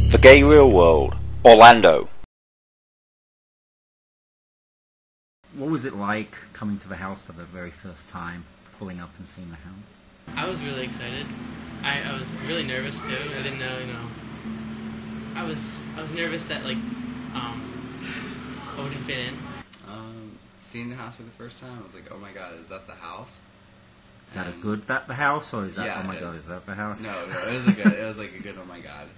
The Gay Real World, Orlando. What was it like coming to the house for the very first time, pulling up and seeing the house? I was really excited. I was really nervous too. I didn't know, I was nervous that I wouldn't fit in. Seeing the house for the first time, I was like, oh my god, is that the house? Is that a good the house, or is that, yeah, oh my god, is that the house? No, it was like a good, oh my god.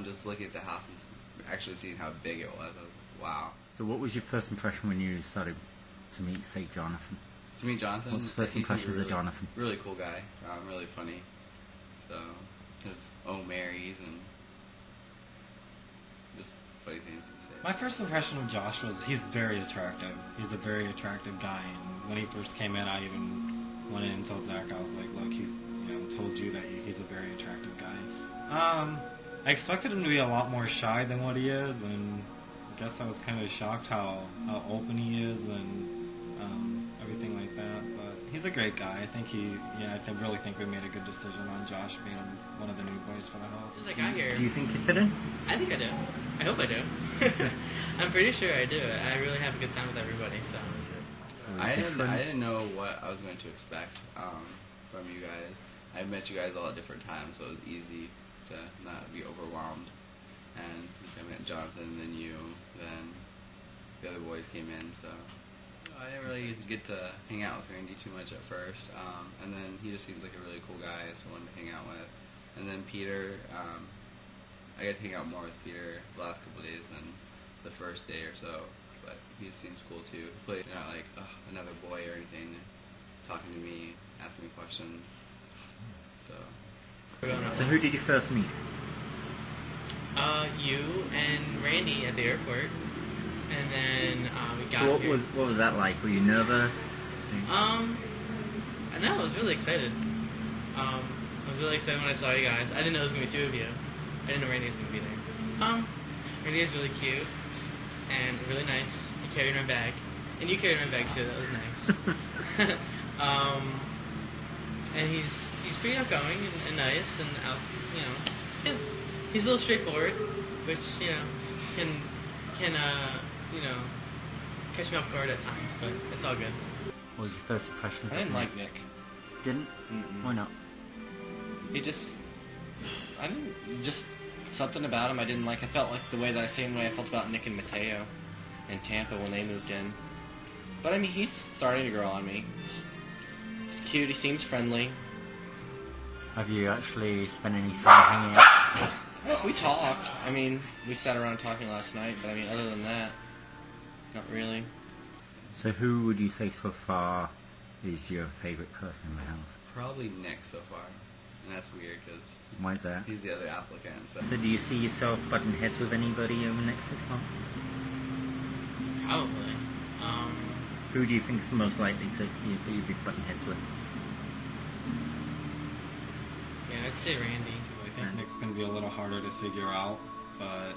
Just looking at the house and actually seeing how big it was, I was like, wow. So what was your first impression when you started to meet, say, Jonathan? To meet Jonathan? What's the first impressions of Jonathan? Really cool guy, really funny. So, his Marys and just funny things to say. My first impression of Josh was he's very attractive. He's a very attractive guy, and when he first came in, I even went in and told Zach, I was like, look, he's, told you that he's a very attractive guy. I expected him to be a lot more shy than what he is, and I guess I was kind of shocked how open he is and everything like that. But he's a great guy. I really think we made a good decision on Josh being one of the new boys for the house. Just like I hear. Do you think you fit in? I think I do. I hope I do. I'm pretty sure I do. I really have a good time with everybody. So. I didn't know what I was going to expect from you guys. I met you guys all at different times, so it was easy to not be overwhelmed. And I met Jonathan, then you, then the other boys came in, so I didn't really get to hang out with Randy too much at first. And then he just seems like a really cool guy, so I wanted to hang out with. And then Peter, I got to hang out more with Peter the last couple of days than the first day or so. But he seems cool too. He's not like another boy or anything, talking to me, asking me questions. So who did you first meet? You and Randy at the airport, and then we got. So here. what was that like? Were you nervous? No, I was really excited. I was really excited when I saw you guys. I didn't know it was gonna be two of you. I didn't know Randy was gonna be there. Randy is really cute and really nice. He carried my bag, and you carried my bag too. That was nice. And he's pretty outgoing and nice and out. Yeah. He's a little straightforward, which can catch me off guard at times, but it's all good. What was your first impression? I didn't like Nick. Didn't? Mm-mm. Why not? Just something about him I didn't like. I felt like the same way I felt about Nick and Mateo in Tampa when they moved in. But I mean, he's starting to grow on me. He's cute. He seems friendly. Have you actually spent any time hanging out? We talked. I mean, we sat around talking last night, but I mean, other than that, not really. So who would you say so far is your favorite person in the house? Probably Nick so far. And that's weird because Why is that? he's the other applicant. So do you see yourself butting heads with anybody over the next 6 months? Probably. Who do you think is most likely to you'd be butting heads with? Yeah, I'd say Randy. I think Nick's going to be a little harder to figure out, but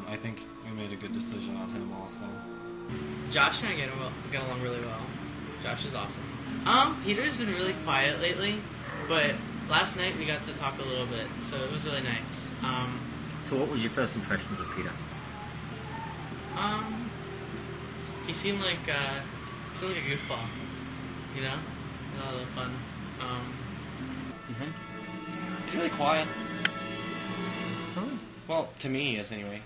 I think we made a good decision on him also. Josh and I get along really well. Josh is awesome. Peter's been really quiet lately, but last night we got to talk a little bit, so it was really nice. So what was your first impressions of Peter? He seemed like a goofball, a lot of fun. He's really quiet. Oh. Well, to me he is anyway.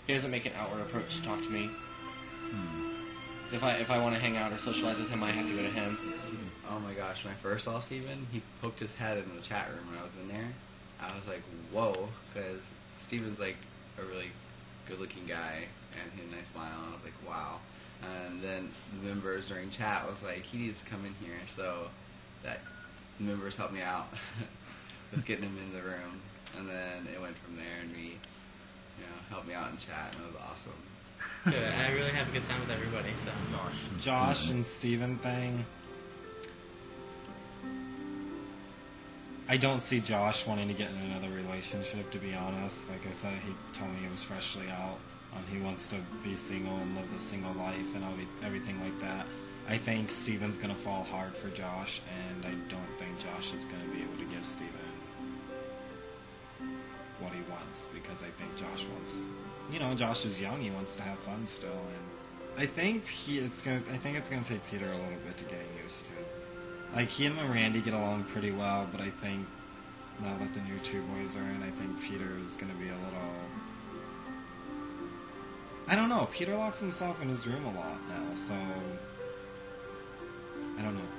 He doesn't make an outward approach to talk to me. If I want to hang out or socialize with him, I have to go to him. Oh my gosh, when I first saw Steven, he poked his head in the chat room when I was in there. I was like, whoa, because Steven's like a really good-looking guy, and he had a nice smile, and I was like, wow. And then the members during chat was like, he needs to come in here, so that the members helped me out with getting him in the room, and then it went from there, and we, helped me out in chat, and it was awesome. Good. I really have a good time with everybody, so. Josh and Steven thing. I don't see Josh wanting to get in another relationship, to be honest. Like I said, he told me he was freshly out. He wants to be single and live the single life and everything like that. I think Steven's going to fall hard for Josh, and I don't think Josh is going to be able to give Steven. what he wants, because I think Josh wants, Josh is young, he wants to have fun still, and I think it's gonna take Peter a little bit to get used to. Like, he and Randy get along pretty well, but I think now that the new two boys are in, I think Peter is gonna be a little, I don't know, Peter locks himself in his room a lot now, so I don't know.